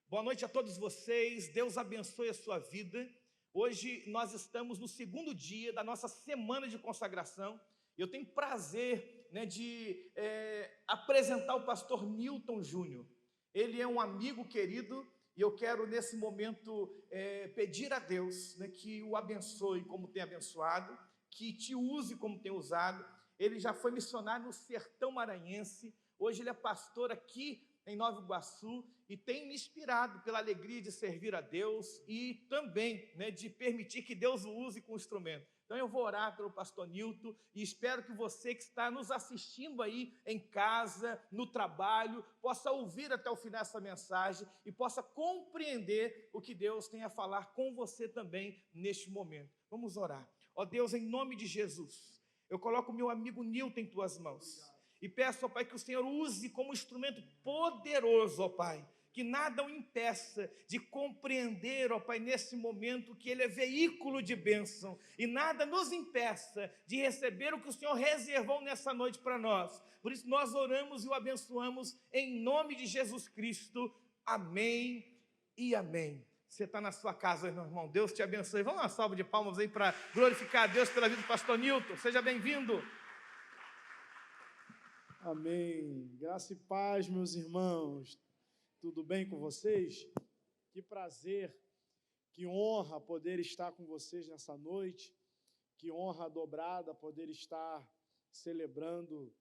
Boa noite a todos vocês, Deus abençoe a sua vida. Hoje nós estamos no segundo dia da nossa semana de consagração. Eu tenho prazer de apresentar o pastor Newton Júnior. Ele é um amigo querido e eu quero nesse momento pedir a Deus que o abençoe como tem abençoado, que te use como tem usado. Ele já foi missionário no sertão maranhense, hoje ele é pastor aqui em Nova Iguaçu, e tem me inspirado pela alegria de servir a Deus e também de permitir que Deus o use com o instrumento. Então eu vou orar pelo pastor Newton e espero que você que está nos assistindo aí em casa, no trabalho, possa ouvir até o final essa mensagem e possa compreender o que Deus tem a falar com você também neste momento. Vamos orar. Ó Deus, em nome de Jesus, eu coloco o meu amigo Newton em tuas mãos. E peço, ó Pai, que o Senhor use como instrumento poderoso, ó Pai, que nada o impeça de compreender, ó Pai, nesse momento que Ele é veículo de bênção, e nada nos impeça de receber o que o Senhor reservou nessa noite para nós. Por isso nós oramos e o abençoamos em nome de Jesus Cristo. Amém e amém. Você está na sua casa, meu irmão, Deus te abençoe. Vamos uma salva de palmas aí para glorificar a Deus pela vida do pastor Newton. Seja bem-vindo. Amém. Graça e paz, meus irmãos. Tudo bem com vocês? Que prazer, que honra poder estar com vocês nessa noite. Que honra dobrada poder estar celebrando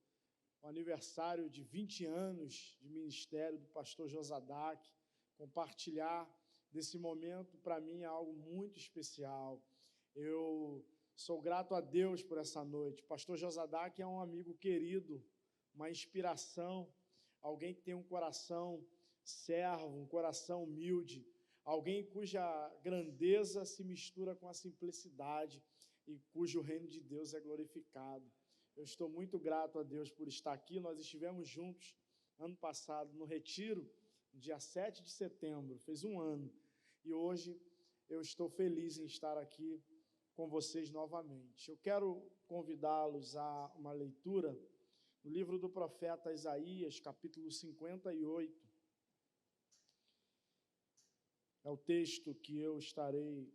o aniversário de 20 anos de ministério do pastor Josadac. Compartilhar desse momento, para mim, é algo muito especial. Eu sou grato a Deus por essa noite. Pastor Josadac é um amigo querido, uma inspiração, alguém que tem um coração servo, um coração humilde, alguém cuja grandeza se mistura com a simplicidade e cujo reino de Deus é glorificado. Eu estou muito grato a Deus por estar aqui. Nós estivemos juntos ano passado no retiro, dia 7 de setembro, fez um ano, e hoje eu estou feliz em estar aqui com vocês novamente. Eu quero convidá-los a uma leitura no livro do profeta Isaías, capítulo 58, é o texto que eu estarei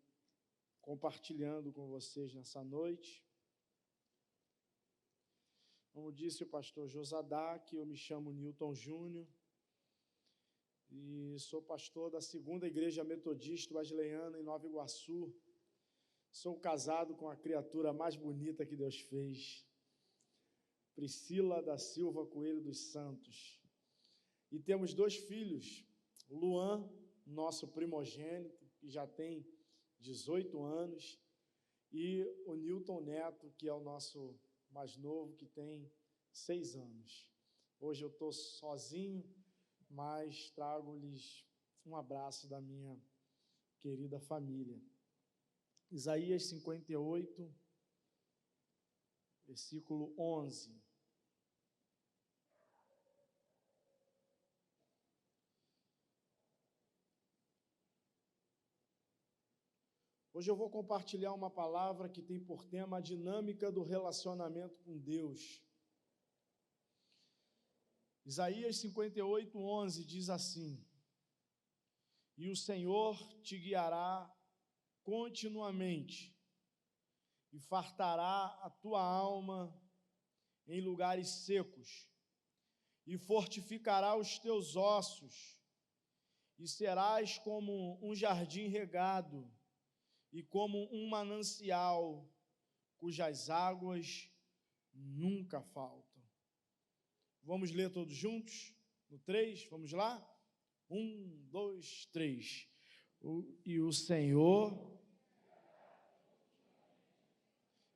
compartilhando com vocês nessa noite. Como disse o pastor Josadac, eu me chamo Newton Júnior e sou pastor da 2ª Igreja Metodista Wesleyana em Nova Iguaçu. Sou casado com a criatura mais bonita que Deus fez, Priscila da Silva Coelho dos Santos. E temos 2 filhos, Luan, nosso primogênito, que já tem 18 anos, e o Newton Neto, que é o nosso mais novo, que tem 6 anos. Hoje eu estou sozinho, mas trago-lhes um abraço da minha querida família. Isaías 58, versículo 11. Hoje eu vou compartilhar uma palavra que tem por tema a dinâmica do relacionamento com Deus. Isaías 58, 11 diz assim: E o Senhor te guiará continuamente, e fartará a tua alma em lugares secos, e fortificará os teus ossos, e serás como um jardim regado, e como um manancial, cujas águas nunca faltam. Vamos ler todos juntos? No 3, vamos lá? 1, 2, 3. E o Senhor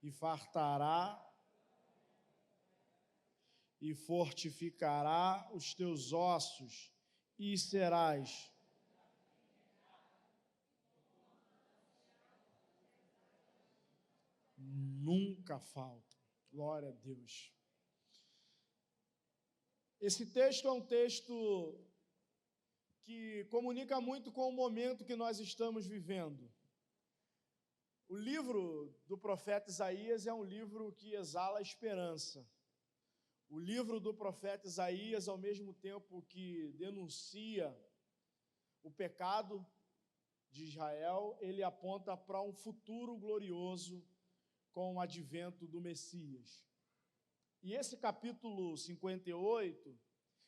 e fartará e fortificará os teus ossos, e serás nunca falta. Glória a Deus. Esse texto é um texto que comunica muito com o momento que nós estamos vivendo. O livro do profeta Isaías é um livro que exala esperança. O livro do profeta Isaías, ao mesmo tempo que denuncia o pecado de Israel, ele aponta para um futuro glorioso com o advento do Messias. E esse capítulo 58,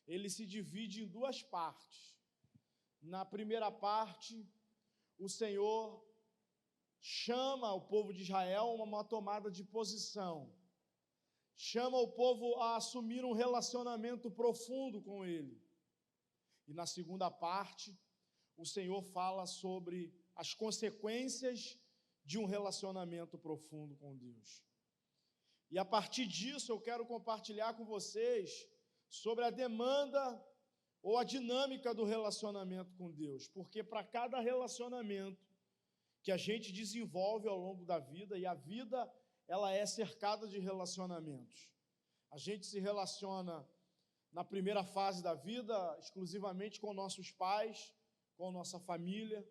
ele se divide em duas partes. Na primeira parte, o Senhor chama o povo de Israel a uma tomada de posição. Chama o povo a assumir um relacionamento profundo com Ele. E na segunda parte, o Senhor fala sobre as consequências de um relacionamento profundo com Deus. E a partir disso, eu quero compartilhar com vocês sobre a demanda ou a dinâmica do relacionamento com Deus. Porque para cada relacionamento que a gente desenvolve ao longo da vida, e a vida, ela é cercada de relacionamentos. A gente se relaciona na primeira fase da vida, exclusivamente com nossos pais, com nossa família.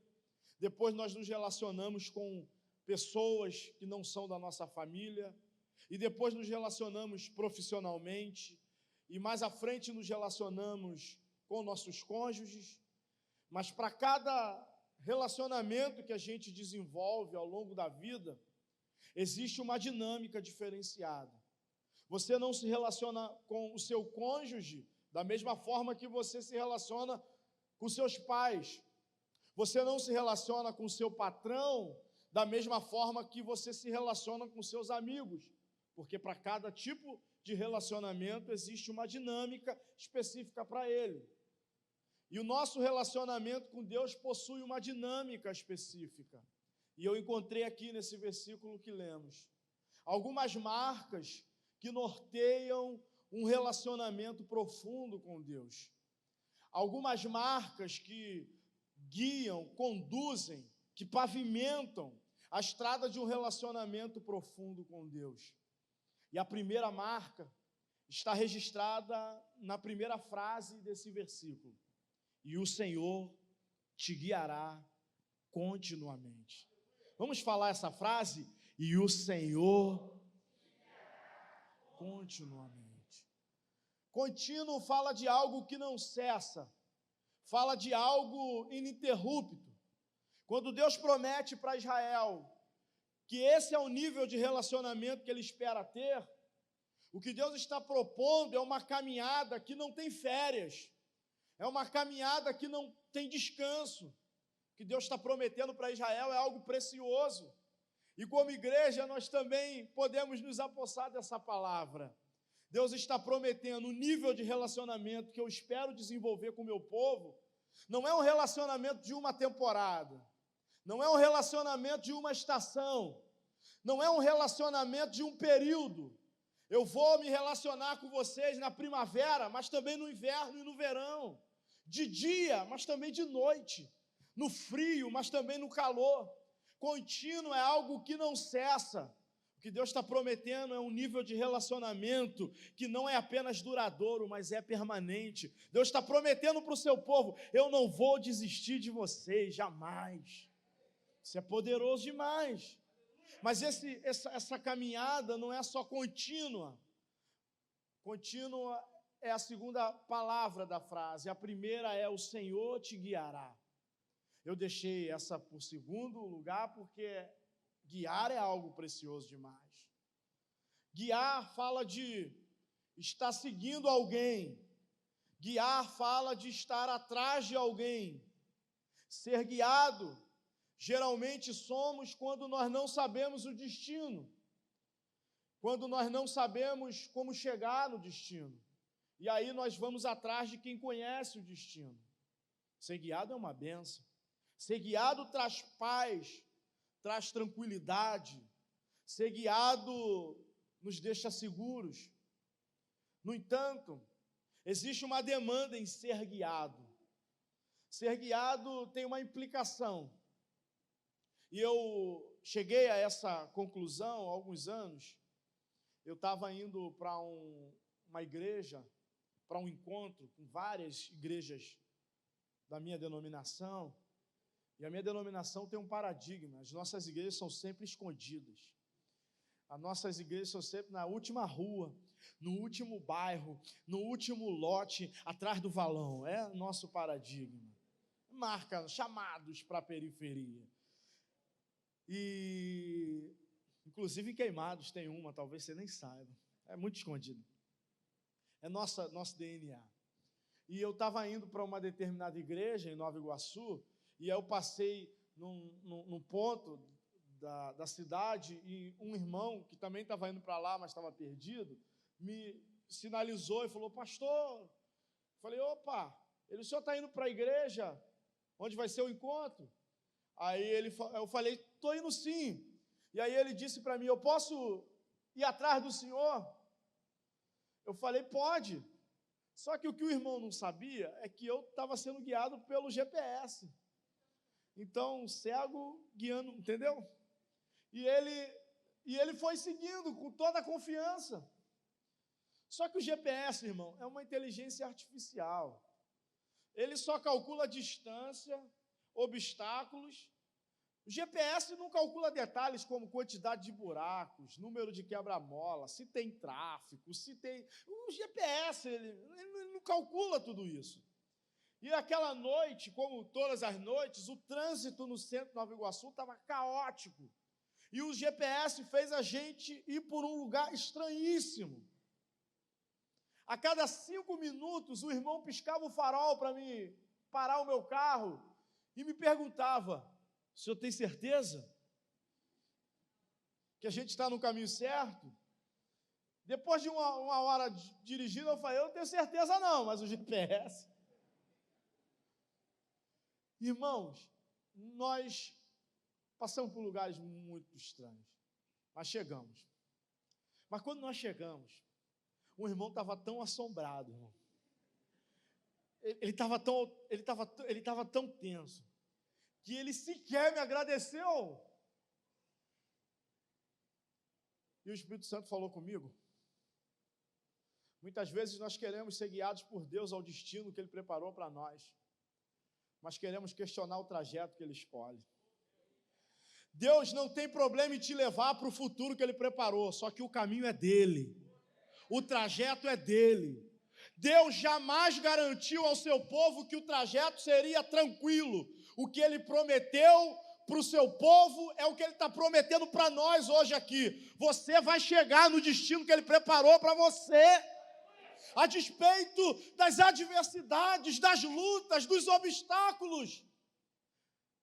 Depois nós nos relacionamos com pessoas que não são da nossa família. E depois nos relacionamos profissionalmente. E mais à frente nos relacionamos com nossos cônjuges. Mas para cada relacionamento que a gente desenvolve ao longo da vida, existe uma dinâmica diferenciada. Você não se relaciona com o seu cônjuge da mesma forma que você se relaciona com seus pais. Você não se relaciona com o seu patrão da mesma forma que você se relaciona com seus amigos, porque para cada tipo de relacionamento existe uma dinâmica específica para ele. E o nosso relacionamento com Deus possui uma dinâmica específica. E eu encontrei aqui nesse versículo que lemos algumas marcas que norteiam um relacionamento profundo com Deus. Algumas marcas que guiam, conduzem, que pavimentam a estrada de um relacionamento profundo com Deus. E a primeira marca está registrada na primeira frase desse versículo. E o Senhor te guiará continuamente. Vamos falar essa frase? E o Senhor continuamente. Contínuo fala de algo que não cessa, fala de algo ininterrupto. Quando Deus promete para Israel que esse é o nível de relacionamento que ele espera ter, o que Deus está propondo é uma caminhada que não tem férias, é uma caminhada que não tem descanso. O que Deus está prometendo para Israel é algo precioso. E como igreja, nós também podemos nos apossar dessa palavra. Deus está prometendo um nível de relacionamento que eu espero desenvolver com o meu povo. Não é um relacionamento de uma temporada. Não é um relacionamento de uma estação. Não é um relacionamento de um período. Eu vou me relacionar com vocês na primavera, mas também no inverno e no verão. De dia, mas também de noite. No frio, mas também no calor. Contínuo é algo que não cessa. O que Deus está prometendo é um nível de relacionamento que não é apenas duradouro, mas é permanente. Deus está prometendo para o seu povo: eu não vou desistir de vocês, jamais. Isso é poderoso demais. Mas essa caminhada não é só contínua. Contínua é a segunda palavra da frase. A primeira é: o Senhor te guiará. Eu deixei essa por segundo lugar porque guiar é algo precioso demais. Guiar fala de estar seguindo alguém. Guiar fala de estar atrás de alguém. Ser guiado, geralmente somos quando nós não sabemos o destino. Quando nós não sabemos como chegar no destino. E aí nós vamos atrás de quem conhece o destino. Ser guiado é uma bênção. Ser guiado traz paz, traz tranquilidade. Ser guiado nos deixa seguros. No entanto, existe uma demanda em ser guiado. Ser guiado tem uma implicação. E eu cheguei a essa conclusão há alguns anos. Eu estava indo para uma igreja, para um encontro com várias igrejas da minha denominação, e a minha denominação tem um paradigma: as nossas igrejas são sempre escondidas. As nossas igrejas são sempre na última rua, no último bairro, no último lote, atrás do valão. É nosso paradigma. Marca, chamados para a periferia. E, inclusive, em Queimados tem uma, talvez você nem saiba. É muito escondido. É nosso DNA. E eu estava indo para uma determinada igreja em Nova Iguaçu, e aí eu passei num ponto da cidade, e um irmão que também estava indo para lá, mas estava perdido, me sinalizou e falou: pastor. Eu falei: opa, o senhor está indo para a igreja onde vai ser o encontro? Aí eu falei: estou indo sim. E aí ele disse para mim: eu posso ir atrás do senhor? Eu falei: pode. Só que o que o irmão não sabia é que eu estava sendo guiado pelo GPS. Então, cego guiando, entendeu? E ele foi seguindo com toda a confiança. Só que o GPS, irmão, é uma inteligência artificial. Ele só calcula a distância, obstáculos. O GPS não calcula detalhes como quantidade de buracos, número de quebra-mola, se tem tráfego, se tem... O GPS, ele não calcula tudo isso. E aquela noite, como todas as noites, o trânsito no centro de Nova Iguaçu estava caótico. E o GPS fez a gente ir por um lugar estranhíssimo. A cada 5 minutos, o irmão piscava o farol para me parar o meu carro e me perguntava: o senhor tem certeza que a gente está no caminho certo? Depois de uma hora dirigindo, eu falei: eu não tenho certeza não, mas o GPS... Irmãos, nós passamos por lugares muito estranhos, mas chegamos. Mas quando nós chegamos, o irmão estava tão assombrado, irmão. Ele estava tão tenso, que ele sequer me agradeceu. E o Espírito Santo falou comigo: muitas vezes nós queremos ser guiados por Deus ao destino que Ele preparou para nós, mas queremos questionar o trajeto que Ele escolhe. Deus não tem problema em te levar para o futuro que Ele preparou, só que o caminho é dEle, o trajeto é dEle. Deus jamais garantiu ao seu povo que o trajeto seria tranquilo. O que Ele prometeu para o seu povo é o que Ele está prometendo para nós hoje aqui. Você vai chegar no destino que Ele preparou para você, a despeito das adversidades, das lutas, dos obstáculos.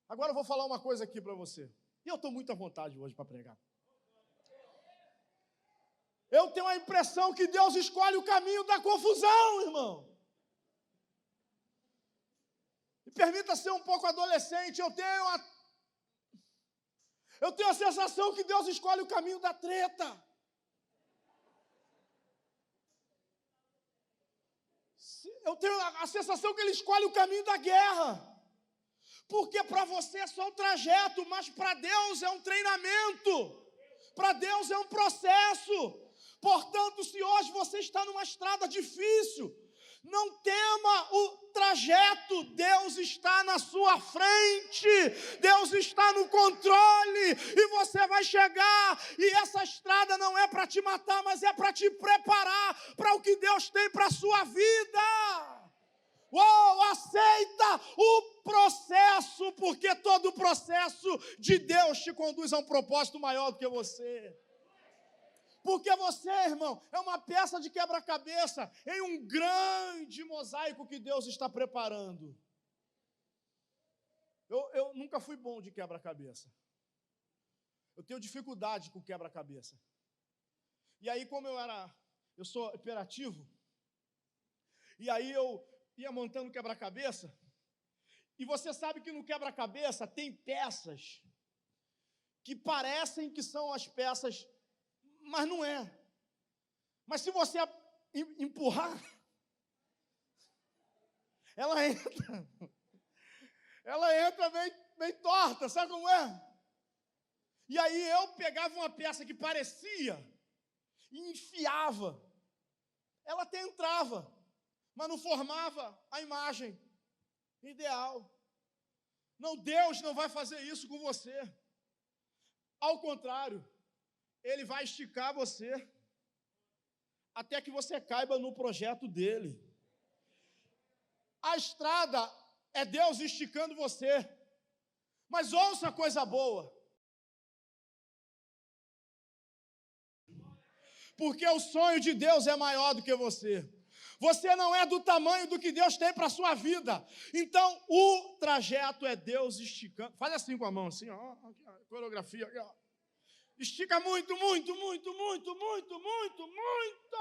Agora eu vou falar uma coisa aqui para você. E eu estou muito à vontade hoje para pregar. Eu tenho a impressão que Deus escolhe o caminho da confusão, irmão. Me permita ser um pouco adolescente, eu tenho a sensação que Deus escolhe o caminho da treta. Eu tenho a sensação que Ele escolhe o caminho da guerra. Porque para você é só um trajeto, mas para Deus é um treinamento. Para Deus é um processo. Portanto, se hoje você está numa estrada difícil, não tema o trajeto, Deus está na sua frente, Deus está no controle, e você vai chegar, e essa estrada não é para te matar, mas é para te preparar para o que Deus tem para a sua vida. Uou, aceita o processo, porque todo o processo de Deus te conduz a um propósito maior do que você. Porque você, irmão, é uma peça de quebra-cabeça em um grande mosaico que Deus está preparando. Eu nunca fui bom de quebra-cabeça. Eu tenho dificuldade com quebra-cabeça. E aí, como eu sou hiperativo, e aí eu ia montando quebra-cabeça, e você sabe que no quebra-cabeça tem peças que parecem que são as peças, mas não é. Mas se você empurrar, ela entra bem torta, sabe como é? E aí eu pegava uma peça que parecia e enfiava. Ela até entrava, mas não formava a imagem. ideal. Não, Deus não vai fazer isso com você. Ao contrário, Ele vai esticar você até que você caiba no projeto dEle. A estrada é Deus esticando você. Mas ouça coisa boa. Porque o sonho de Deus é maior do que você. Você não é do tamanho do que Deus tem para a sua vida. Então, o trajeto é Deus esticando. Faz assim com a mão, assim, ó, coreografia. Ó. Estica muito, muito, muito, muito, muito, muito, muito.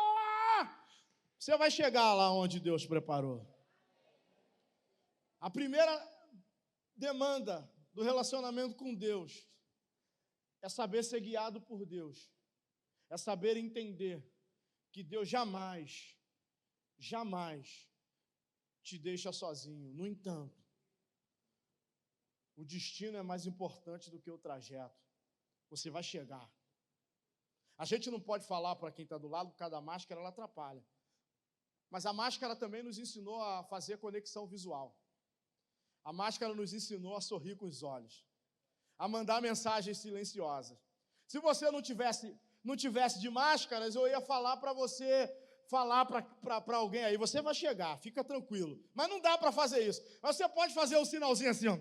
Você vai chegar lá onde Deus preparou. A primeira demanda do relacionamento com Deus é saber ser guiado por Deus. É saber entender que Deus jamais te deixa sozinho. No entanto, o destino é mais importante do que o trajeto. Você vai chegar. A gente não pode falar para quem está do lado, por causa da máscara, ela atrapalha. Mas a máscara também nos ensinou a fazer conexão visual. A máscara nos ensinou a sorrir com os olhos, a mandar mensagens silenciosas. Se você não tivesse de máscaras, eu ia falar para você, falar para alguém aí, você vai chegar, fica tranquilo. Mas não dá para fazer isso. Mas você pode fazer um sinalzinho assim, ó.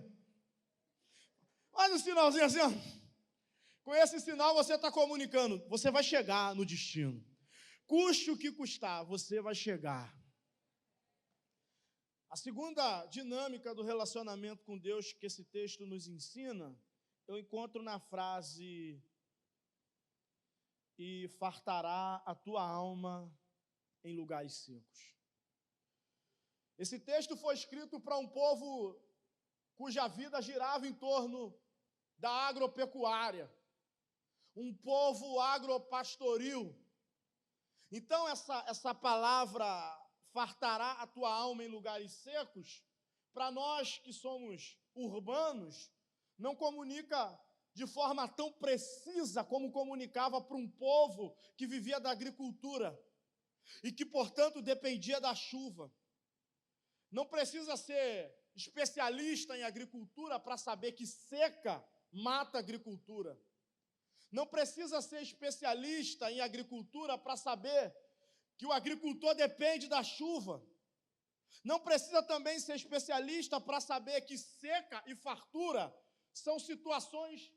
Faz um sinalzinho assim, ó. Com esse sinal você está comunicando, você vai chegar no destino. Custe o que custar, você vai chegar. A segunda dinâmica do relacionamento com Deus que esse texto nos ensina, eu encontro na frase: e fartará a tua alma em lugares secos. Esse texto foi escrito para um povo cuja vida girava em torno da agropecuária, um povo agropastoril. Então, essa palavra, fartará a tua alma em lugares secos, para nós que somos urbanos, não comunica de forma tão precisa como comunicava para um povo que vivia da agricultura e que, portanto, dependia da chuva. Não precisa ser especialista em agricultura para saber que seca mata a agricultura. Não precisa ser especialista em agricultura para saber que o agricultor depende da chuva. Não precisa também ser especialista para saber que seca e fartura são situações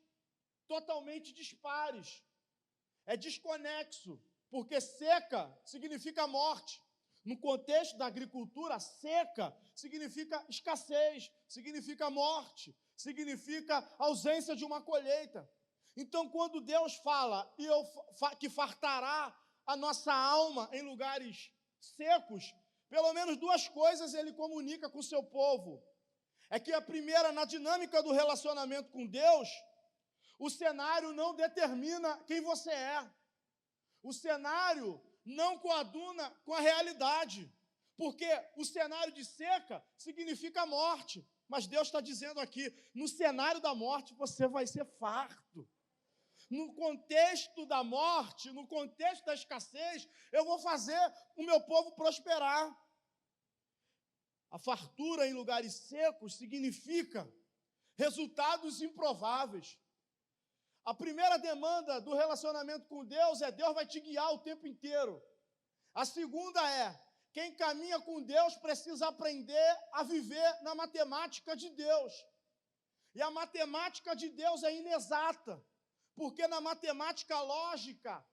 totalmente dispares. É desconexo, porque seca significa morte. No contexto da agricultura, seca significa escassez, significa morte, significa ausência de uma colheita. Então, quando Deus fala que fartará a nossa alma em lugares secos, pelo menos duas coisas Ele comunica com o seu povo. É que a primeira, na dinâmica do relacionamento com Deus, o cenário não determina quem você é. O cenário não coaduna com a realidade, porque o cenário de seca significa morte. Mas Deus está dizendo aqui, no cenário da morte você vai ser farto. No contexto da morte, no contexto da escassez, eu vou fazer o meu povo prosperar. A fartura em lugares secos significa resultados improváveis. A primeira demanda do relacionamento com Deus é: Deus vai te guiar o tempo inteiro. A segunda é: quem caminha com Deus precisa aprender a viver na matemática de Deus. E a matemática de Deus é inexata, porque na matemática lógica,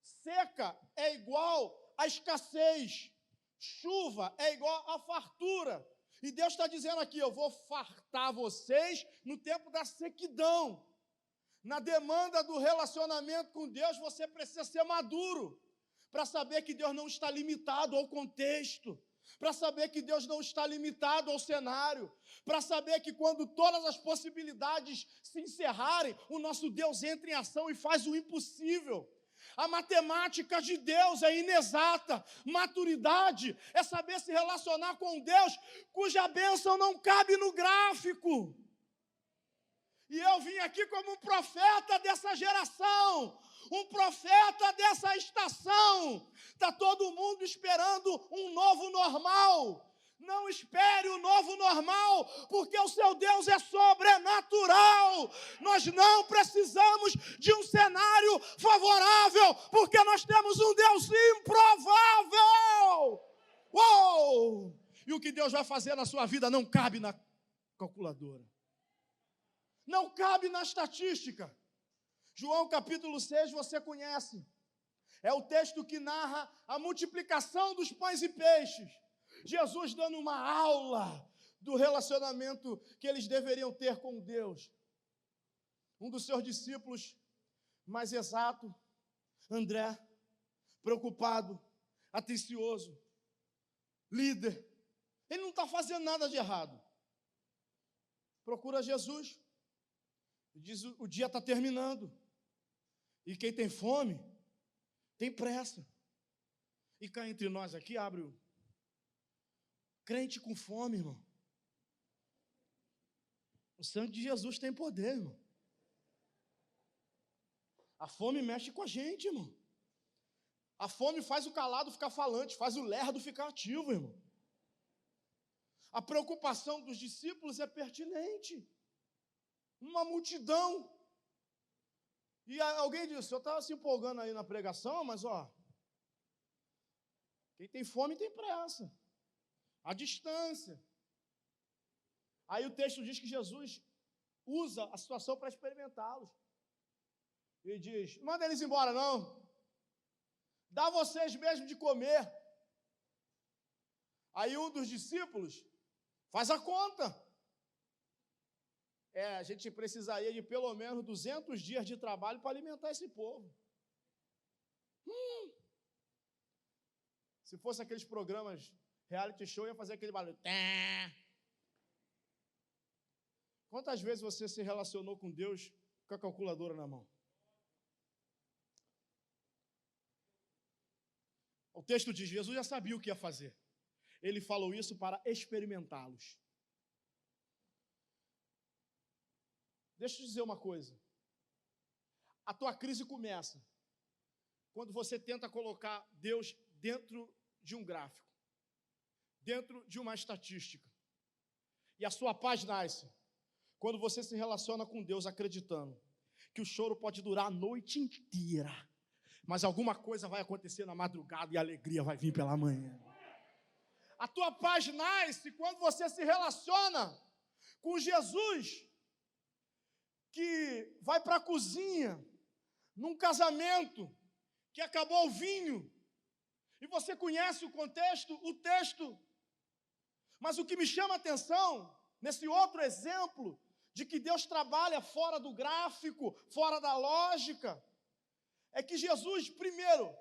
seca é igual a escassez, chuva é igual a fartura. E Deus está dizendo aqui: eu vou fartar vocês no tempo da sequidão. Na demanda do relacionamento com Deus, você precisa ser maduro, para saber que Deus não está limitado ao contexto, para saber que Deus não está limitado ao cenário, para saber que quando todas as possibilidades se encerrarem, o nosso Deus entra em ação e faz o impossível. A matemática de Deus é inexata. Maturidade é saber se relacionar com Deus cuja bênção não cabe no gráfico. E eu vim aqui como um profeta dessa geração, um profeta dessa estação. Está todo mundo esperando um novo normal. Não espere o novo normal, porque o seu Deus é sobrenatural. Nós não precisamos de um cenário favorável, porque nós temos um Deus improvável. Uou! E o que Deus vai fazer na sua vida não cabe na calculadora. Não cabe na estatística. João capítulo 6 você conhece. É o texto que narra a multiplicação dos pães e peixes. Jesus dando uma aula do relacionamento que eles deveriam ter com Deus. Um dos seus discípulos mais exato, André, preocupado, atencioso, líder. Ele não está fazendo nada de errado. Procura Jesus. Diz, o dia está terminando. E quem tem fome, tem pressa. E cá entre nós aqui, abre o crente com fome, irmão. O sangue de Jesus tem poder, irmão. A fome mexe com a gente, irmão. A fome faz o calado ficar falante, faz o lerdo ficar ativo, irmão. A preocupação dos discípulos é pertinente. Uma multidão. E alguém disse, eu estava se empolgando aí na pregação, mas quem tem fome tem pressa. A distância. Aí o texto diz que Jesus usa a situação para experimentá-los. Ele diz, não manda eles embora não. Dá vocês mesmo de comer. Aí um dos discípulos faz a conta. A gente precisaria de pelo menos 200 dias de trabalho para alimentar esse povo. Se fosse aqueles programas reality show, ia fazer aquele barulho. Quantas vezes você se relacionou com Deus com a calculadora na mão? O texto diz, Jesus já sabia o que ia fazer. Ele falou isso para experimentá-los. Deixa eu te dizer uma coisa. A tua crise começa quando você tenta colocar Deus dentro de um gráfico, dentro de uma estatística. E a sua paz nasce quando você se relaciona com Deus acreditando que o choro pode durar a noite inteira, mas alguma coisa vai acontecer na madrugada e a alegria vai vir pela manhã. A tua paz nasce quando você se relaciona com Jesus, que vai para a cozinha, num casamento, que acabou o vinho, e você conhece o contexto, o texto. Mas o que me chama a atenção, nesse outro exemplo, de que Deus trabalha fora do gráfico, fora da lógica, é que Jesus, primeiro,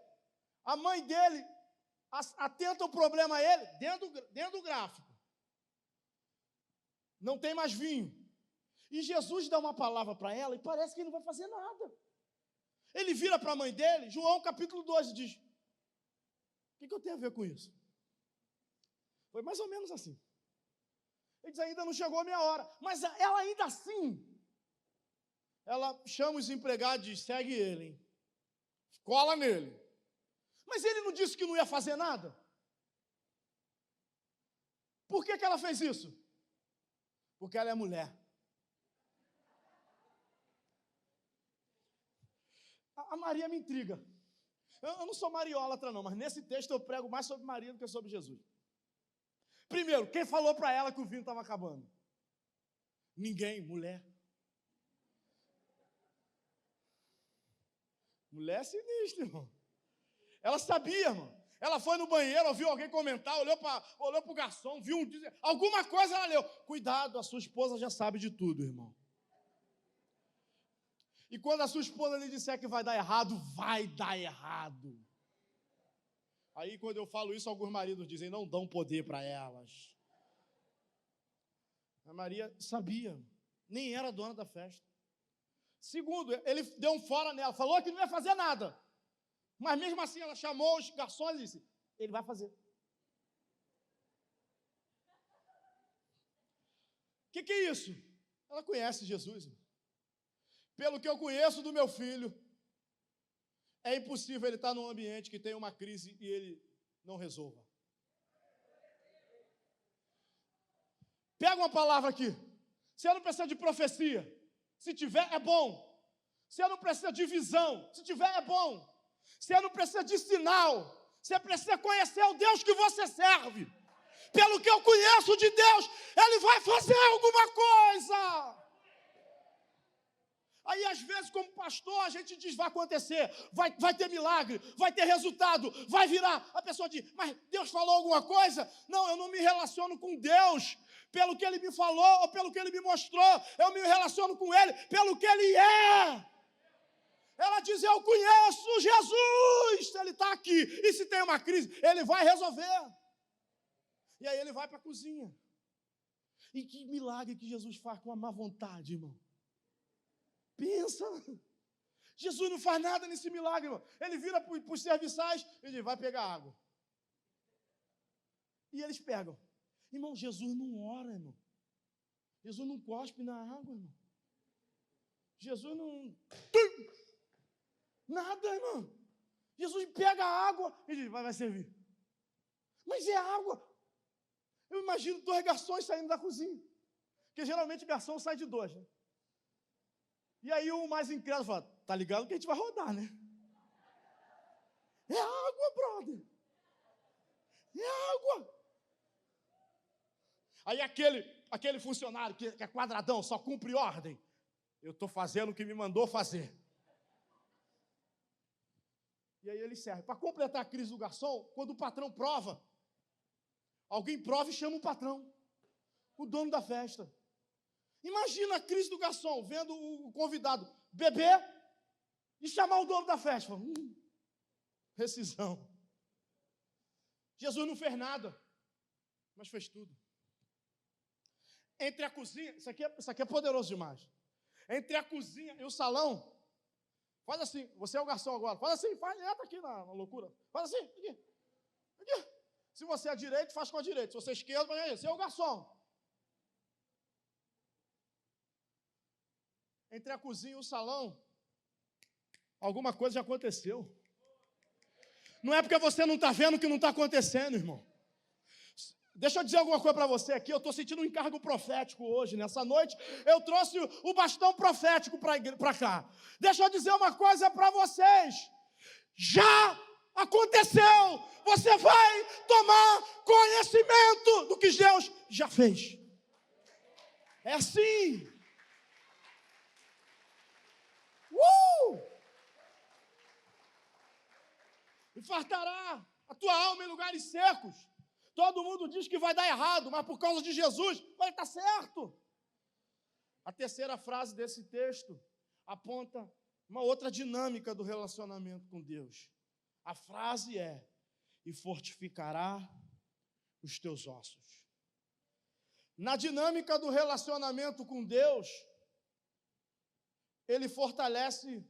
a mãe dele atenta o problema a ele dentro do gráfico. Não tem mais vinho. E Jesus dá uma palavra para ela e parece que ele não vai fazer nada. Ele vira para a mãe dele, João capítulo 2, e diz, o que eu tenho a ver com isso? Foi mais ou menos assim. Ele diz, ainda não chegou a minha hora. Mas ela ainda assim, ela chama os empregados e diz, segue ele, hein? Cola nele. Mas ele não disse que não ia fazer nada? Por que ela fez isso? Porque ela é mulher. A Maria me intriga. Eu não sou mariólatra não, mas nesse texto eu prego mais sobre Maria do que sobre Jesus. Primeiro, quem falou para ela que o vinho estava acabando? Ninguém, mulher. Mulher é sinistra, irmão. Ela sabia, irmão. Ela foi no banheiro, ouviu alguém comentar, olhou para o garçom, viu alguma coisa, ela leu. Cuidado, a sua esposa já sabe de tudo, irmão. E quando a sua esposa lhe disser que vai dar errado, vai dar errado. Aí, quando eu falo isso, alguns maridos dizem, não dão poder para elas. A Maria sabia, nem era dona da festa. Segundo, ele deu um fora nela, falou que não ia fazer nada. Mas mesmo assim, ela chamou os garçons e disse, ele vai fazer. O que é isso? Ela conhece Jesus. Pelo que eu conheço do meu filho, é impossível ele estar num ambiente que tem uma crise e ele não resolva. Pega uma palavra aqui. Você não precisa de profecia. Se tiver, é bom. Você não precisa de visão. Se tiver, é bom. Você não precisa de sinal. Você precisa conhecer o Deus que você serve. Pelo que eu conheço de Deus, Ele vai fazer alguma coisa. Aí, às vezes, como pastor, a gente diz, vai acontecer, vai ter milagre, vai ter resultado, vai virar. A pessoa diz, mas Deus falou alguma coisa? Não, eu não me relaciono com Deus pelo que Ele me falou ou pelo que Ele me mostrou. Eu me relaciono com Ele pelo que Ele é. Ela diz, eu conheço Jesus, Ele está aqui. E se tem uma crise, Ele vai resolver. E aí Ele vai para a cozinha. E que milagre que Jesus faz com a má vontade, irmão. Pensa. Jesus não faz nada nesse milagre, irmão. Ele vira para os serviçais e diz, vai pegar água. E eles pegam. Irmão, Jesus não ora, irmão. Jesus não cospe na água, irmão. Jesus não... Nada, irmão. Jesus pega a água e diz, vai servir. Mas é água. Eu imagino 2 garçons saindo da cozinha. Porque geralmente garçom sai de 2, né? E aí o mais incrédulo fala, tá ligado que a gente vai rodar, né? É água, brother. É água. Aí aquele funcionário que é quadradão, só cumpre ordem. Eu estou fazendo o que me mandou fazer. E aí ele serve. Para completar a crise do garçom, quando o patrão prova, alguém prova e chama o patrão, o dono da festa. Imagina a crise do garçom, vendo o convidado beber e chamar o dono da festa. Rescisão. Jesus não fez nada, mas fez tudo. Entre a cozinha, isso aqui é poderoso demais. Entre a cozinha e o salão, faz assim, você é o garçom agora, faz assim, entra aqui na loucura. Faz assim, aqui. Se você é direito, faz com a direita. Se você é esquerdo, faz aí. Você é o garçom. Entre a cozinha e o salão, alguma coisa já aconteceu. Não é porque você não está vendo que não está acontecendo, irmão. Deixa eu dizer alguma coisa para você aqui. Eu estou sentindo um encargo profético hoje, nessa noite. Eu trouxe o bastão profético para cá. Deixa eu dizer uma coisa para vocês. Já aconteceu. Você vai tomar conhecimento do que Deus já fez. É assim. Infartará a tua alma em lugares secos. Todo mundo diz que vai dar errado, mas por causa de Jesus vai estar certo. A terceira frase desse texto aponta uma outra dinâmica do relacionamento com Deus. A frase é, e fortificará os teus ossos. Na dinâmica do relacionamento com Deus, Ele fortalece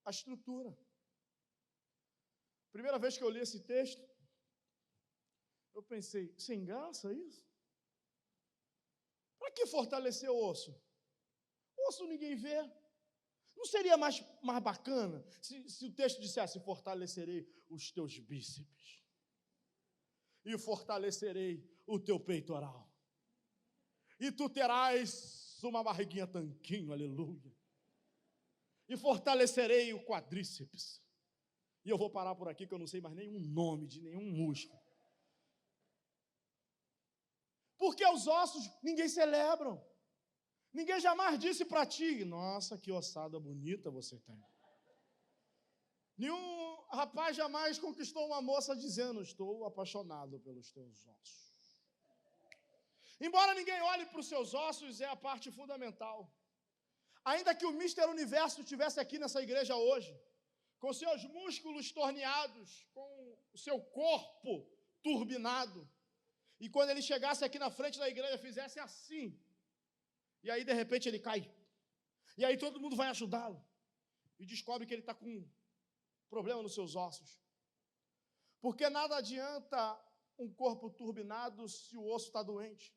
a estrutura. Primeira vez que eu li esse texto, eu pensei, sem graça isso? Para que fortalecer o osso? O osso ninguém vê. Não seria mais bacana se o texto dissesse, fortalecerei os teus bíceps e fortalecerei o teu peitoral. E tu terás uma barriguinha tanquinho, aleluia. E fortalecerei o quadríceps. E eu vou parar por aqui, que eu não sei mais nenhum nome de nenhum músculo. Porque os ossos ninguém celebram. Ninguém jamais disse para ti, nossa, que ossada bonita você tem. Nenhum rapaz jamais conquistou uma moça dizendo, estou apaixonado pelos teus ossos. Embora ninguém olhe para os seus ossos, é a parte fundamental. Ainda que o Mister Universo estivesse aqui nessa igreja hoje, com seus músculos torneados, com o seu corpo turbinado, e quando ele chegasse aqui na frente da igreja, fizesse assim, e aí de repente ele cai, e aí todo mundo vai ajudá-lo, e descobre que ele está com problema nos seus ossos, porque nada adianta um corpo turbinado se o osso está doente.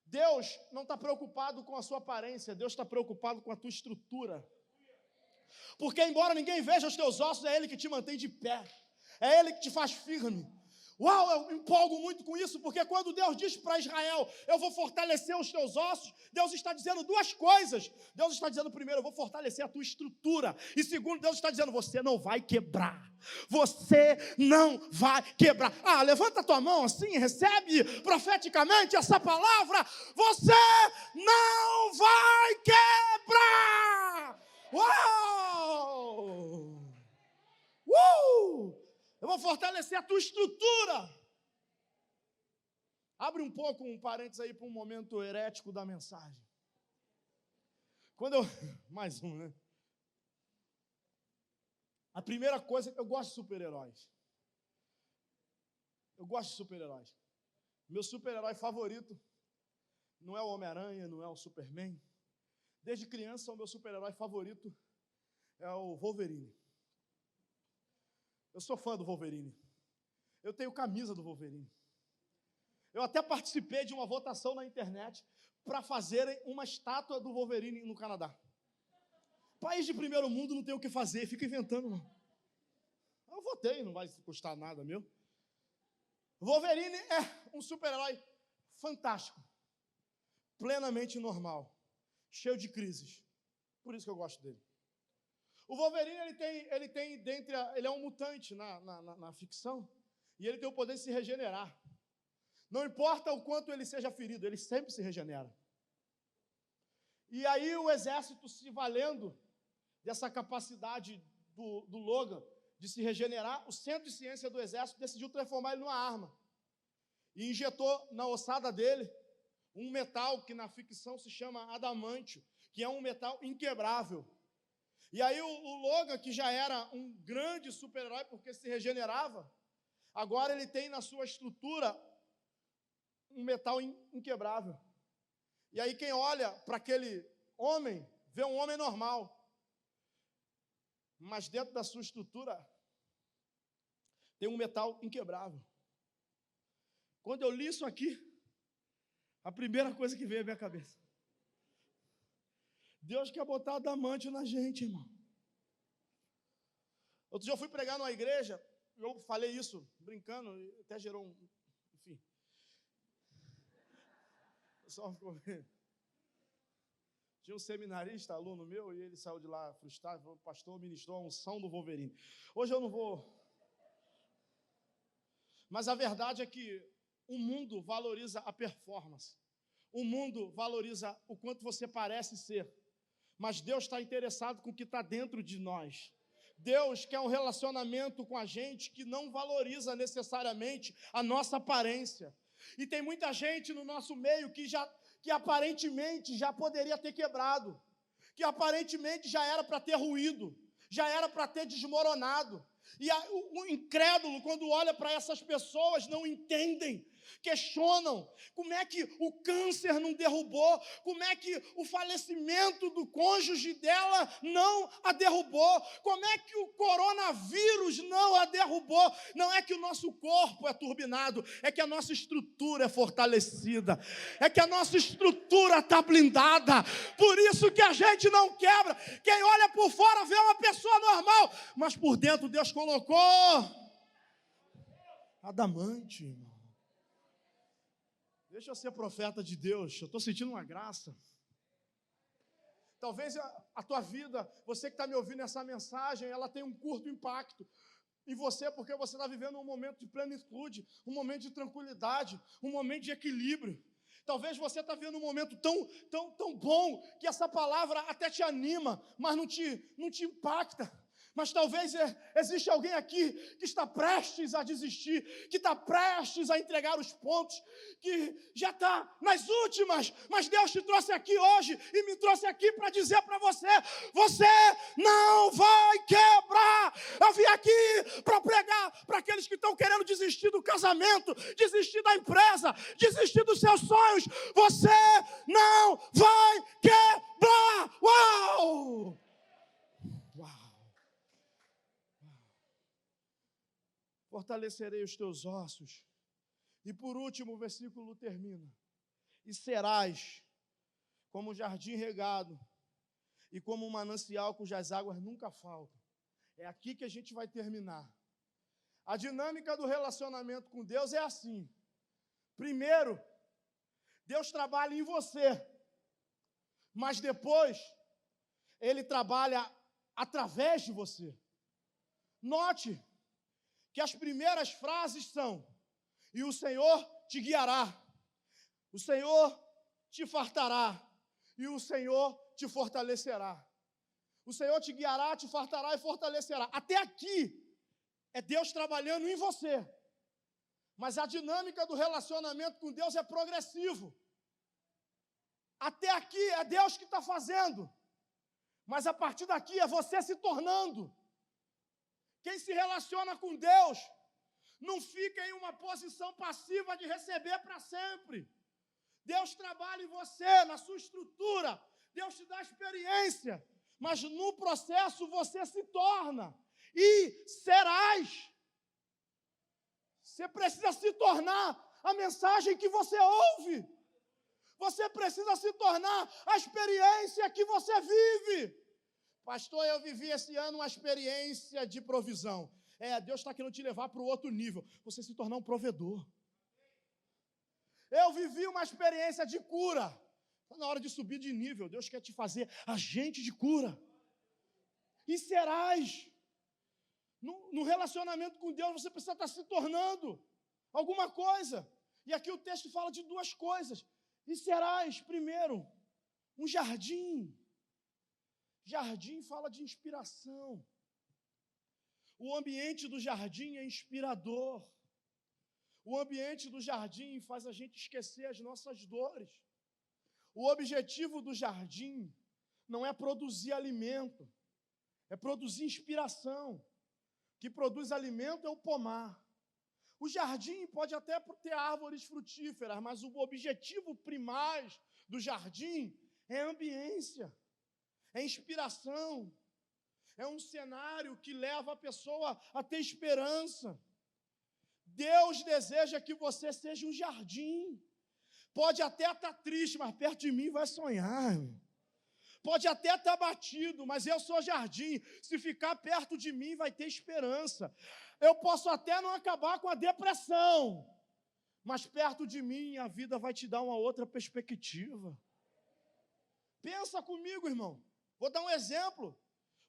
Deus não está preocupado com a sua aparência, Deus está preocupado com a tua estrutura. Porque embora ninguém veja os teus ossos, é Ele que te mantém de pé, é Ele que te faz firme. Uau, eu me empolgo muito com isso, porque quando Deus diz para Israel, eu vou fortalecer os teus ossos, Deus está dizendo duas coisas. Deus está dizendo, primeiro, eu vou fortalecer a tua estrutura. E segundo, Deus está dizendo, você não vai quebrar. Você não vai quebrar. Levanta a tua mão assim, recebe profeticamente essa palavra. Você não vai quebrar. Uau! Eu vou fortalecer a tua estrutura. Abre um pouco um parênteses aí para um momento herético da mensagem. Mais um, né? A primeira coisa, eu gosto de super-heróis. Meu super-herói favorito não é o Homem-Aranha, não é o Superman. Desde criança, o meu super-herói favorito é o Wolverine. Eu sou fã do Wolverine. Eu tenho camisa do Wolverine. Eu até participei de uma votação na internet para fazerem uma estátua do Wolverine no Canadá. País de primeiro mundo não tem o que fazer, fica inventando, não. Eu votei, não vai custar nada, meu. Wolverine é um super-herói fantástico, plenamente normal, cheio de crises. Por isso que eu gosto dele. O Wolverine, ele é um mutante na ficção, e ele tem o poder de se regenerar. Não importa o quanto ele seja ferido, ele sempre se regenera. E aí o exército, se valendo dessa capacidade do Logan de se regenerar, o centro de ciência do exército decidiu transformar ele numa arma. E injetou na ossada dele um metal que na ficção se chama adamantio, que é um metal inquebrável. E aí o Logan, que já era um grande super-herói porque se regenerava, agora ele tem na sua estrutura um metal inquebrável. E aí quem olha para aquele homem, vê um homem normal. Mas dentro da sua estrutura tem um metal inquebrável. Quando eu li isso aqui, a primeira coisa que veio à minha cabeça: Deus quer botar adamantio na gente, irmão. Outro dia eu fui pregar numa igreja, eu falei isso brincando, até gerou enfim. Só tinha um seminarista, aluno meu, e ele saiu de lá frustrado, falou: pastor, ministrou a unção do Wolverine. Hoje eu não vou. Mas a verdade é que o mundo valoriza a performance. O mundo valoriza o quanto você parece ser. Mas Deus está interessado com o que está dentro de nós. Deus quer um relacionamento com a gente que não valoriza necessariamente a nossa aparência. E tem muita gente no nosso meio que aparentemente já poderia ter quebrado, que aparentemente já era para ter ruído, já era para ter desmoronado. E o incrédulo, quando olha para essas pessoas, não entendem, questionam como é que o câncer não derrubou, como é que o falecimento do cônjuge dela não a derrubou, como é que o coronavírus não a derrubou. Não é que o nosso corpo é turbinado, é que a nossa estrutura é fortalecida, é que a nossa estrutura está blindada. Por isso que a gente não quebra. Quem olha por fora vê uma pessoa normal, mas por dentro Deus colocou adamantio, irmão. Deixa eu ser profeta de Deus, eu estou sentindo uma graça. Talvez a tua vida, você que está me ouvindo essa mensagem, ela tem um curto impacto em você, porque você está vivendo um momento de plenitude, um momento de tranquilidade, um momento de equilíbrio. Talvez você está vivendo um momento tão bom, que essa palavra até te anima, mas não te impacta. Mas talvez existe alguém aqui que está prestes a desistir, que está prestes a entregar os pontos, que já está nas últimas, mas Deus te trouxe aqui hoje e me trouxe aqui para dizer para você: você não vai quebrar. Eu vim aqui para pregar para aqueles que estão querendo desistir do casamento, desistir da empresa, desistir dos seus sonhos. Você não vai quebrar. Uau! Fortalecerei os teus ossos. E por último, o versículo termina: e serás como um jardim regado, e como um manancial cujas águas nunca faltam. É aqui que a gente vai terminar. A dinâmica do relacionamento com Deus é assim. Primeiro, Deus trabalha em você, mas depois, Ele trabalha através de você. Note que as primeiras frases são: e o Senhor te guiará, o Senhor te fartará, e o Senhor te fortalecerá. O Senhor te guiará, te fartará e fortalecerá. Até aqui é Deus trabalhando em você. Mas a dinâmica do relacionamento com Deus é progressivo. Até aqui é Deus que está fazendo. Mas a partir daqui é você se tornando. Quem se relaciona com Deus não fica em uma posição passiva de receber para sempre. Deus trabalha em você, na sua estrutura. Deus te dá experiência. Mas no processo você se torna. E serás. Você precisa se tornar a mensagem que você ouve. Você precisa se tornar a experiência que você vive. Pastor, eu vivi esse ano uma experiência de provisão. Deus está querendo te levar para o outro nível. Você se tornar um provedor. Eu vivi uma experiência de cura. Está na hora de subir de nível. Deus quer te fazer agente de cura. E serás. No relacionamento com Deus, você precisa estar se tornando alguma coisa. E aqui o texto fala de duas coisas. E serás, primeiro, um jardim. Jardim fala de inspiração. O ambiente do jardim é inspirador. O ambiente do jardim faz a gente esquecer as nossas dores. O objetivo do jardim não é produzir alimento, é produzir inspiração. O que produz alimento é o pomar. O jardim pode até ter árvores frutíferas, mas o objetivo primário do jardim é ambiência, é inspiração, é um cenário que leva a pessoa a ter esperança. Deus deseja que você seja um jardim. Pode até estar triste, mas perto de mim vai sonhar, irmão. Pode até estar batido, mas eu sou jardim. Se ficar perto de mim, vai ter esperança. Eu posso até não acabar com a depressão, mas perto de mim, a vida vai te dar uma outra perspectiva. Pensa comigo, irmão. Vou dar um exemplo.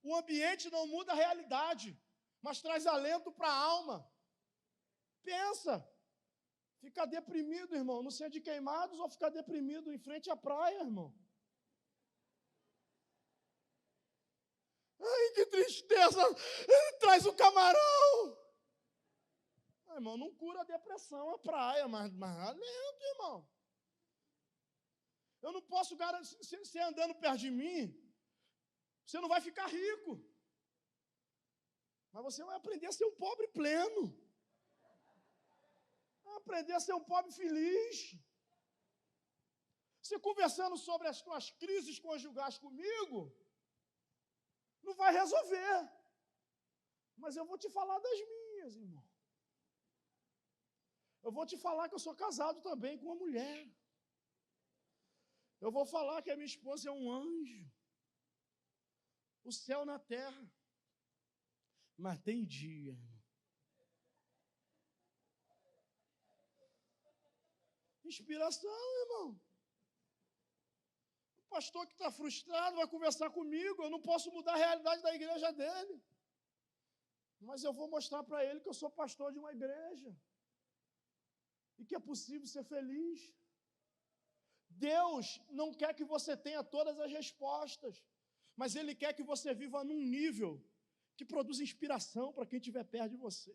O ambiente não muda a realidade, mas traz alento para a alma. Pensa. Ficar deprimido, irmão, no centro de Queimados, ou ficar deprimido em frente à praia, irmão? Ai, que tristeza, ele traz o camarão. Irmão, não cura a depressão, a praia, mas alento, irmão. Eu não posso garantir, você andando perto de mim, você não vai ficar rico. Mas você vai aprender a ser um pobre pleno. Vai aprender a ser um pobre feliz. Você conversando sobre as tuas crises conjugais comigo, não vai resolver. Mas eu vou te falar das minhas, irmão. Eu vou te falar que eu sou casado também com uma mulher. Eu vou falar que a minha esposa é um anjo. O céu na terra. Mas tem dia, irmão. Inspiração, irmão. O pastor que está frustrado vai conversar comigo. Eu não posso mudar a realidade da igreja dele. Mas eu vou mostrar para ele que eu sou pastor de uma igreja. E que é possível ser feliz. Deus não quer que você tenha todas as respostas. Mas Ele quer que você viva num nível que produz inspiração para quem estiver perto de você.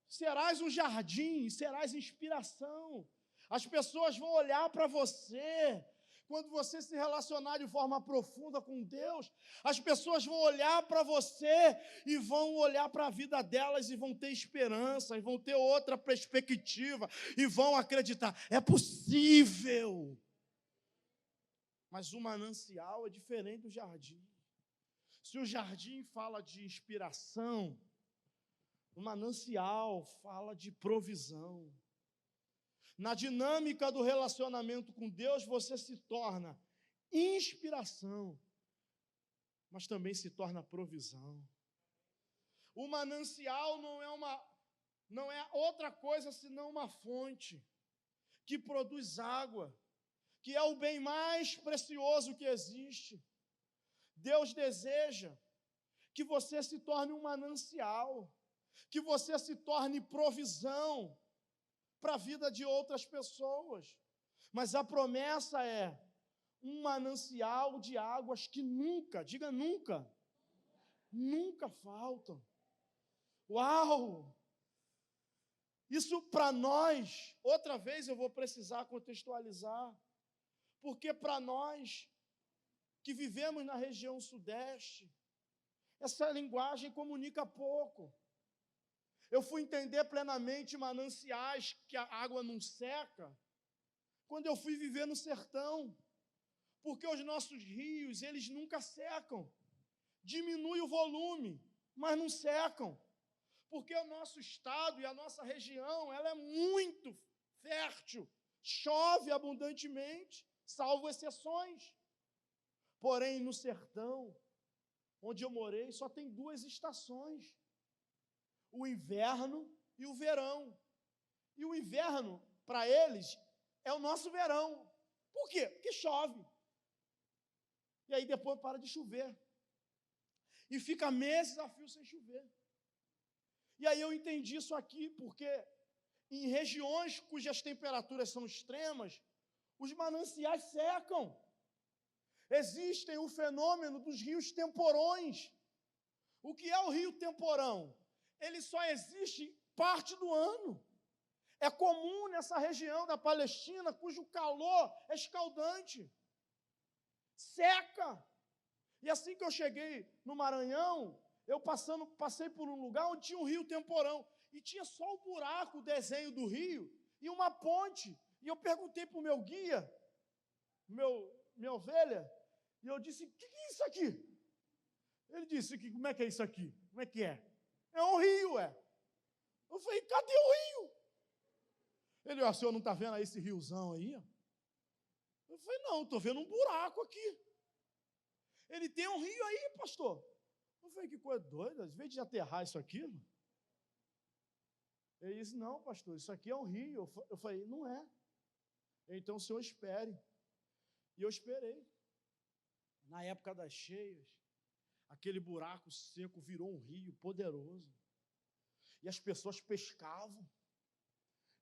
Serás um jardim, serás inspiração. As pessoas vão olhar para você. Quando você se relacionar de forma profunda com Deus, as pessoas vão olhar para você e vão olhar para a vida delas e vão ter esperança, e vão ter outra perspectiva, e vão acreditar, é possível. Mas o manancial é diferente do jardim. Se o jardim fala de inspiração, o manancial fala de provisão. Na dinâmica do relacionamento com Deus, você se torna inspiração, mas também se torna provisão. O manancial não é outra coisa senão uma fonte que produz água, que é o bem mais precioso que existe. Deus deseja que você se torne um manancial, que você se torne provisão para a vida de outras pessoas. Mas a promessa é um manancial de águas que nunca, diga nunca, nunca faltam. Uau! Isso para nós, outra vez eu vou precisar contextualizar, porque para nós que vivemos na região sudeste, essa linguagem comunica pouco. Eu fui entender plenamente mananciais que a água não seca quando eu fui viver no sertão, porque os nossos rios, eles nunca secam, diminui o volume, mas não secam, porque o nosso estado e a nossa região, ela é muito fértil, chove abundantemente, salvo exceções. Porém, no sertão, onde eu morei, só tem 2 estações, o inverno e o verão. E o inverno, para eles, é o nosso verão. Por quê? Porque chove. E aí depois para de chover. E fica meses a fio sem chover. E aí eu entendi isso aqui, porque em regiões cujas temperaturas são extremas, os mananciais secam. Existem o fenômeno dos rios temporões. O que é o rio temporão? Ele só existe parte do ano. É comum nessa região da Palestina, cujo calor é escaldante. Seca. E assim que eu cheguei no Maranhão, eu passei por um lugar onde tinha um rio temporão. E tinha só o buraco, o desenho do rio, e uma ponte. E eu perguntei para o meu guia, minha ovelha, e eu disse, o que é isso aqui? Ele disse, como é que é isso aqui? Como é que é? É um rio, é. Eu falei, cadê o rio? Ele, o senhor não está vendo aí esse riozão aí? Eu falei, não, estou vendo um buraco aqui. Ele, tem um rio aí, pastor. Eu falei, que coisa doida, às vezes de aterrar isso aqui. Ele disse, não, pastor, isso aqui é um rio. Eu falei, não é. Então o senhor espere. E eu esperei. Na época das cheias, aquele buraco seco virou um rio poderoso. E as pessoas pescavam.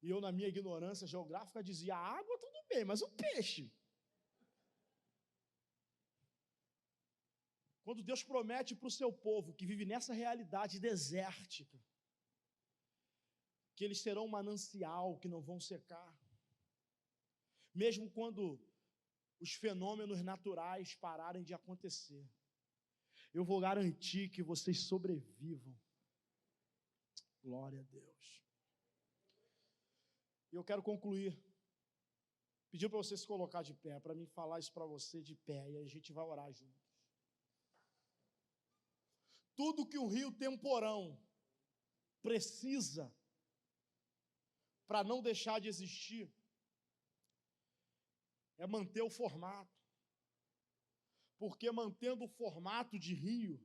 E eu, na minha ignorância geográfica, dizia, a água tudo bem, mas o peixe? Quando Deus promete para o seu povo, que vive nessa realidade desértica, que eles serão um manancial, que não vão secar, mesmo quando os fenômenos naturais pararem de acontecer, eu vou garantir que vocês sobrevivam. Glória a Deus. E eu quero concluir. Pediu para você se colocar de pé, para mim falar isso para você de pé, e a gente vai orar juntos. Tudo que um rio temporão precisa para não deixar de existir é manter o formato. Porque mantendo o formato de rio,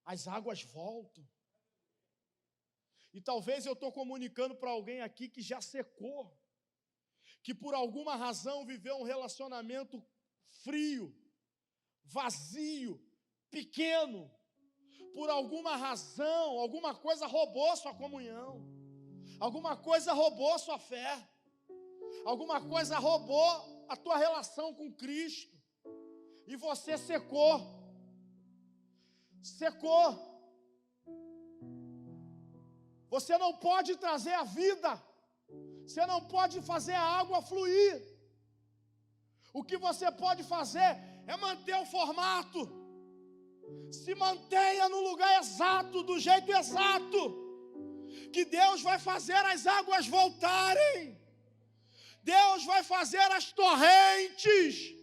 as águas voltam. E talvez eu estou comunicando para alguém aqui que já secou, que por alguma razão viveu um relacionamento frio, vazio, pequeno. Por alguma razão, alguma coisa roubou sua comunhão, alguma coisa roubou sua fé, alguma coisa roubou a tua relação com Cristo, e você secou. Você não pode trazer a vida, você não pode fazer a água fluir. O que você pode fazer é manter o formato. Se mantenha no lugar exato, do jeito exato, que Deus vai fazer as águas voltarem. Deus vai fazer as torrentes.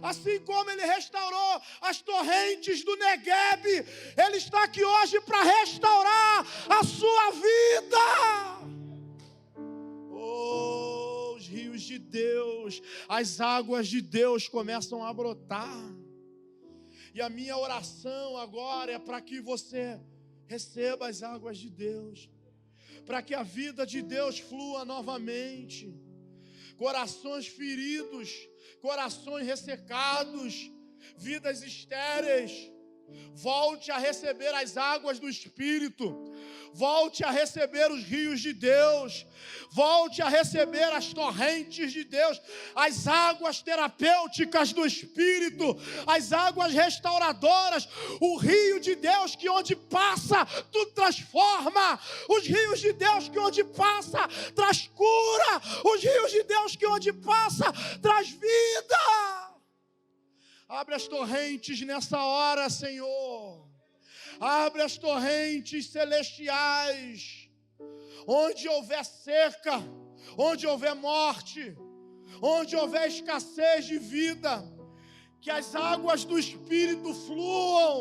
Assim como Ele restaurou as torrentes do Negueb, Ele está aqui hoje para restaurar a sua vida. Oh, os rios de Deus, as águas de Deus começam a brotar. E a minha oração agora é para que você Receba as águas de Deus, para que a vida de Deus flua novamente. Corações feridos, corações ressecados, vidas estéreis, volte a receber as águas do Espírito, volte a receber os rios de Deus, volte a receber as torrentes de Deus, as águas terapêuticas do Espírito, as águas restauradoras, o rio de Deus que onde passa, tudo transforma, os rios de Deus que onde passa, traz cura, os rios de Deus que onde passa, traz vida. Abre as torrentes nessa hora, Senhor. Abre as torrentes celestiais. Onde houver seca, onde houver morte, onde houver escassez de vida, que as águas do Espírito fluam,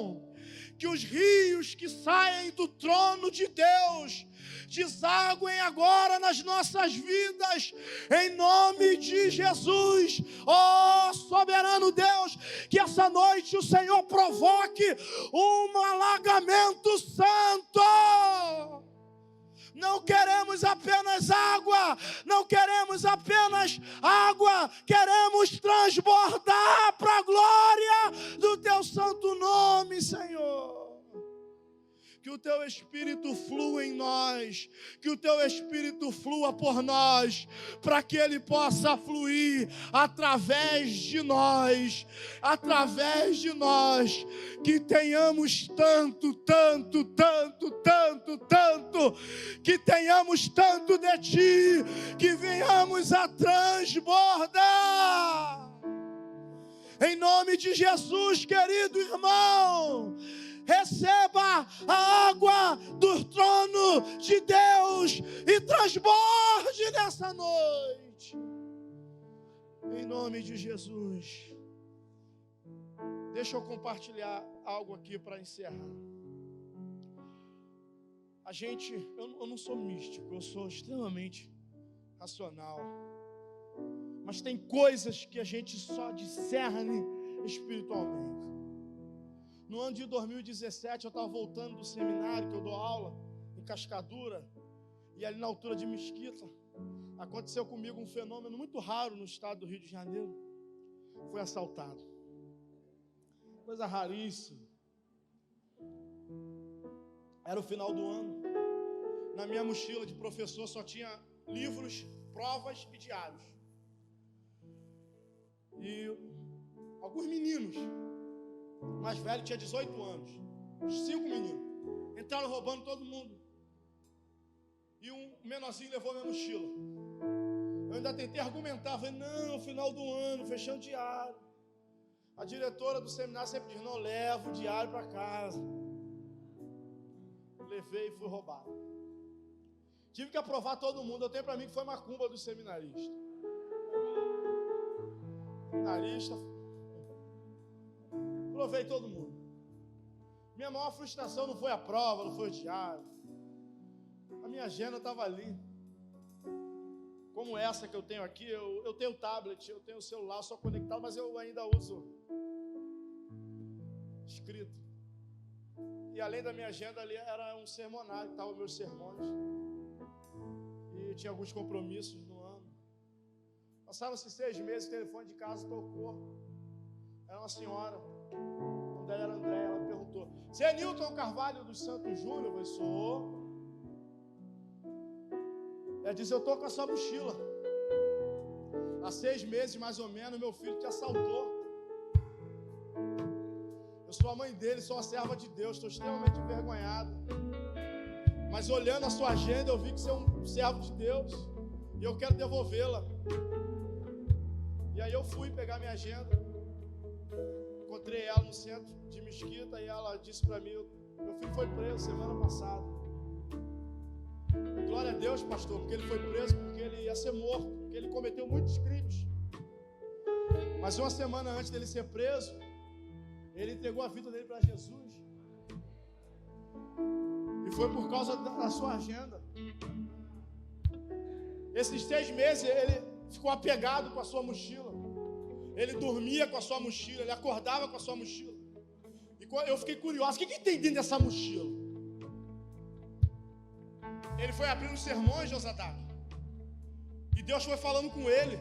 que os rios que saem do trono de Deus desaguem agora nas nossas vidas, em nome de Jesus. Ó soberano Deus, que essa noite o Senhor provoque um alagamento santo. Não queremos apenas água, não queremos apenas água, queremos transbordar para a glória do Teu santo nome, Senhor. Que o Teu Espírito flua em nós, que o Teu Espírito flua por nós, para que Ele possa fluir através de nós, que tenhamos tanto, que tenhamos tanto de Ti, que venhamos a transbordar. Em nome de Jesus, querido irmão, receba a água do trono de Deus e transborde nessa noite. Em nome de Jesus. Deixa eu compartilhar algo aqui para encerrar. Eu não sou místico, eu sou extremamente racional. Mas tem coisas que a gente só discerne espiritualmente. No ano de 2017, eu estava voltando do seminário que eu dou aula, em Cascadura, e ali na altura de Mesquita, aconteceu comigo um fenômeno muito raro no estado do Rio de Janeiro. Fui assaltado. Coisa raríssima. Era o final do ano. Na minha mochila de professor só tinha livros, provas e diários. E alguns meninos, o mais velho tinha 18 anos, uns 5 meninos, entraram roubando todo mundo. E um menorzinho levou minha mochila. Eu ainda tentei argumentar, falei, não, final do ano, fechando diário. A diretora do seminário sempre diz, não, leva o diário para casa. Levei e fui roubado. Tive que aprovar todo mundo. Eu tenho para mim que foi macumba dos seminaristas. Seminarista. Provei todo mundo. Minha maior frustração não foi a prova, não foi o diário. A minha agenda estava ali. Como essa que eu tenho aqui, eu tenho tablet, eu tenho o celular só conectado, mas eu ainda uso escrito. E além da minha agenda ali, era um sermonário, estavam meus sermões. E tinha alguns compromissos no ano. Passaram-se 6 meses, o telefone de casa tocou. Era uma senhora, o nome dela era André, ela perguntou, você é Newton Carvalho dos Santos Júnior? Eu falei, sou. Ela disse, eu estou com a sua mochila. Há 6 meses, mais ou menos, meu filho te assaltou. Eu sou a mãe dele, sou a serva de Deus, estou extremamente envergonhado. Mas olhando a sua agenda, eu vi que você é um servo de Deus. E eu quero devolvê-la. E aí eu fui pegar minha agenda. Encontrei ela no centro de Mesquita e ela disse para mim, meu filho foi preso semana passada. Glória a Deus, pastor, porque ele foi preso, porque ele ia ser morto, porque ele cometeu muitos crimes. Mas uma semana antes dele ser preso, ele entregou a vida dele para Jesus. E foi por causa da sua agenda. Esses 6 meses ele ficou apegado com a sua mochila. Ele dormia com a sua mochila, ele acordava com a sua mochila. E eu fiquei curioso, o que tem dentro dessa mochila? Ele foi abrindo sermões, Josadac. E Deus foi falando com ele.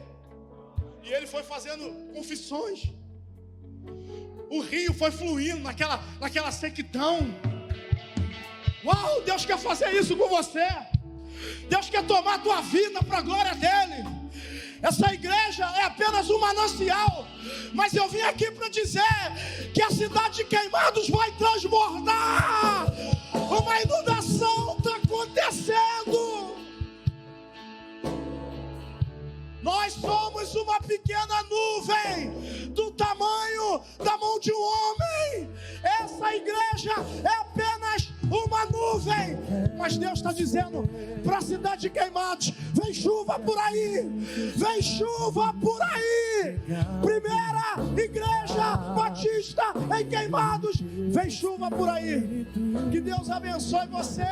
E ele foi fazendo confissões. O rio foi fluindo naquela sequidão. Uau, Deus quer fazer isso com você. Deus quer tomar a tua vida para a glória dele. Essa igreja é apenas um manancial, mas eu vim aqui para dizer que a cidade de Queimados vai transbordar. Uma inundação está acontecendo. Nós somos uma pequena nuvem do tamanho da mão de um homem. Essa igreja é apenas uma nuvem, mas Deus está dizendo para a cidade de Queimados: vem chuva por aí, vem chuva por aí. Primeira igreja batista em Queimados, vem chuva por aí. Que Deus abençoe você.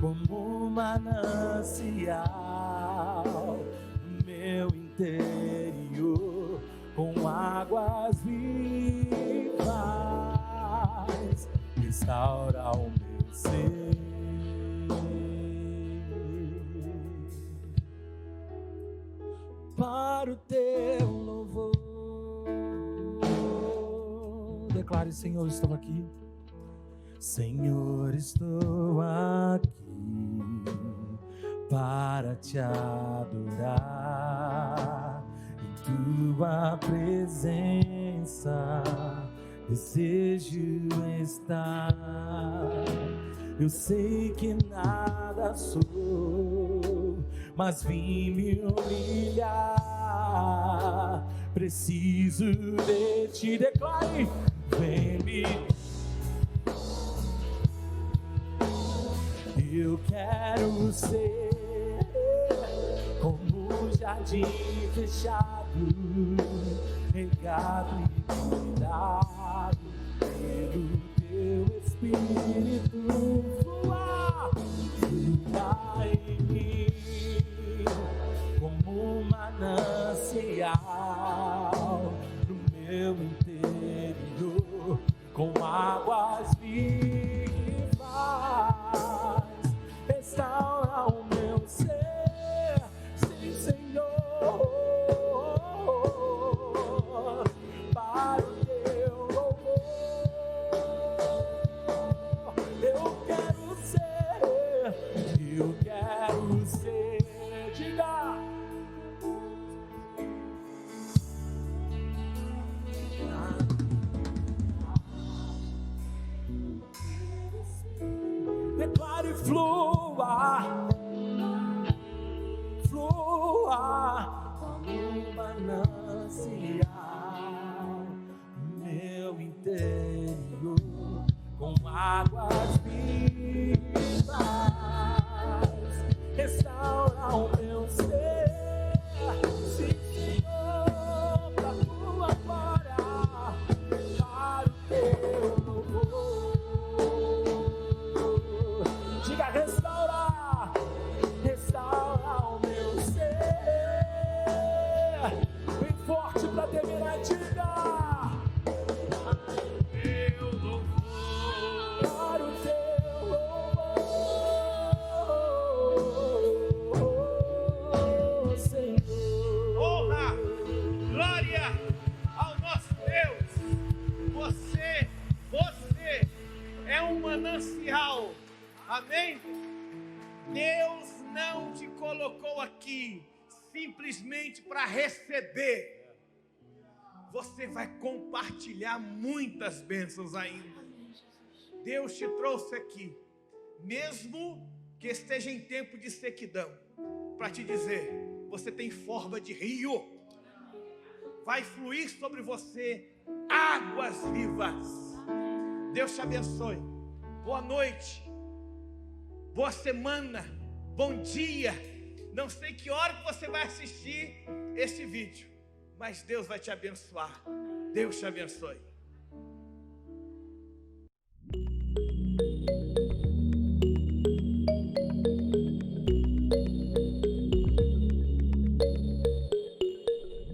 Como manancial, meu interior, com águas vivas, restaura o meu ser. Para o teu louvor, declare: Senhor, estou aqui. Senhor, estou aqui para te adorar. Em tua presença desejo estar. Eu sei que nada sou, mas vim me humilhar. Preciso de ti. Declare: vem me. Eu quero ser como um jardim fechado, regado e cuidado pelo teu Espírito. Flua em mim como um manancial no meu interior, com águas vivas. Restaura o meu ser, sim, Senhor, para o teu louvor. Eu quero ser, diga. Declare: flua, flua, como um manancial, meu interior, com águas vivas, restaura o meu ser, sim, Senhor, pra tua glória, para o teu louvor. Diga: restaura o meu ser. Bem forte pra terminar, diga: eu louvor, para o teu louvor, Senhor. Honra, glória ao nosso Deus. Você é um manancial. Amém? Deus não te colocou aqui simplesmente para receber. Você vai compartilhar muitas bênçãos ainda. Deus te trouxe aqui, mesmo que esteja em tempo de sequidão, para te dizer: você tem forma de rio. Vai fluir sobre você águas vivas. Deus te abençoe. Boa noite. Boa semana, bom dia. Não sei que hora que você vai assistir esse vídeo, mas Deus vai te abençoar. Deus te abençoe.